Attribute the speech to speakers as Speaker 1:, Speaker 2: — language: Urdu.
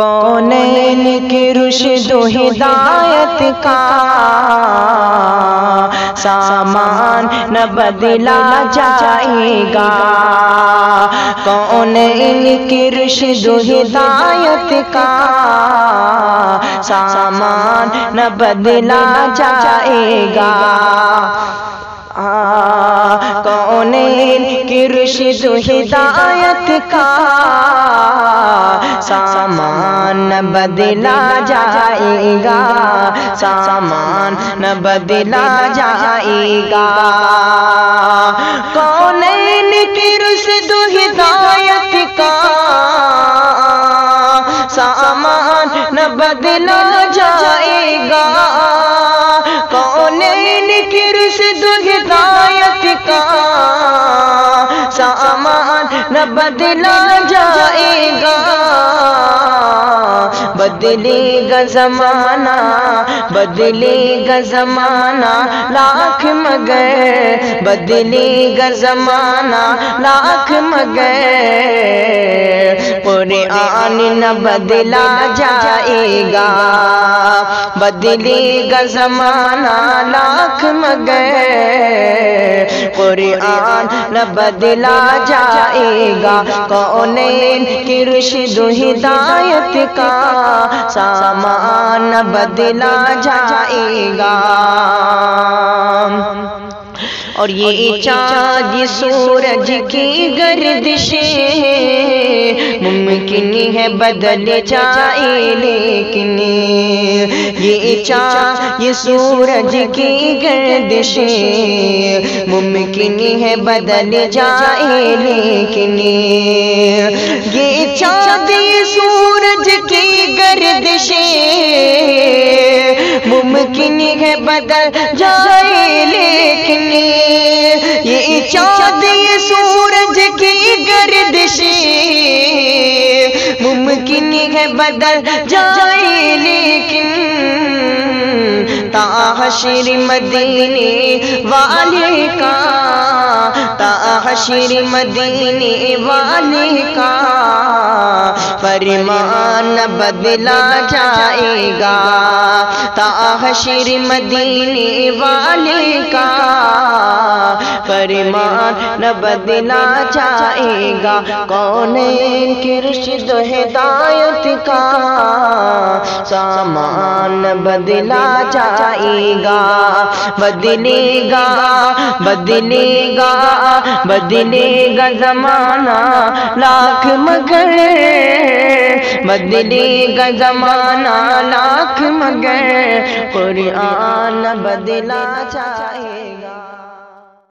Speaker 1: کونین کی رشد و ہدایت کا سامان نہ بدلا جائے گا، کونین کی رشد و ہدایت کا سامان نہ بدلا جائے گا، کونین کی رشد و ہدایت کا سامان نہ بدلا جائے گا، سامان نہ بدلا جائے گا، کونین کی رشد و ہدایت کا سامان نہ بدلا جائے گا، کونین کی رشد و ہدایت کا سامان نہ بدلا جائے گا، بدلے گا زمانہ، بدلے گا زمانہ لاکھ مگر، بدلے گا زمانہ لاکھ مگر قرآن نہ بدلا جائے گا، بدلے گا زمانہ لاکھ مگر قرآن نہ بدلا جائے گا، کونین کی رشد و ہدایت کا سامان نہ بدلا جائے گا۔ اور یہ چاند یہ سورج کی گردشیں ممکن ہے بدل جائے، لیکن یہ چاند یہ سورج کی گردشیں ممکن ہے بدل جائے، لیکن یہ چاند یہ سورج کی گردشیں ممکن ہے بدل جائے، لیکن یہ چاند یہ سورج کی گردشیں ممکن ہے بدل جائے، لیکن تا حشر مدینے والے کا، تا حشر مدینے والے کا فرمان نہ بدلا جائے گا، تا حشر مدینے والے کا فرمان نہ بدلا جائے گا، کونین کی رشد و ہدایت کا سامان نہ بدلا جائے گا، بدلے گا بدلے گا بدلے گا زمانہ لاکھ مگر، بدلے گا زمانہ لاکھ مگر قرآن نہ بدلا جائے گا۔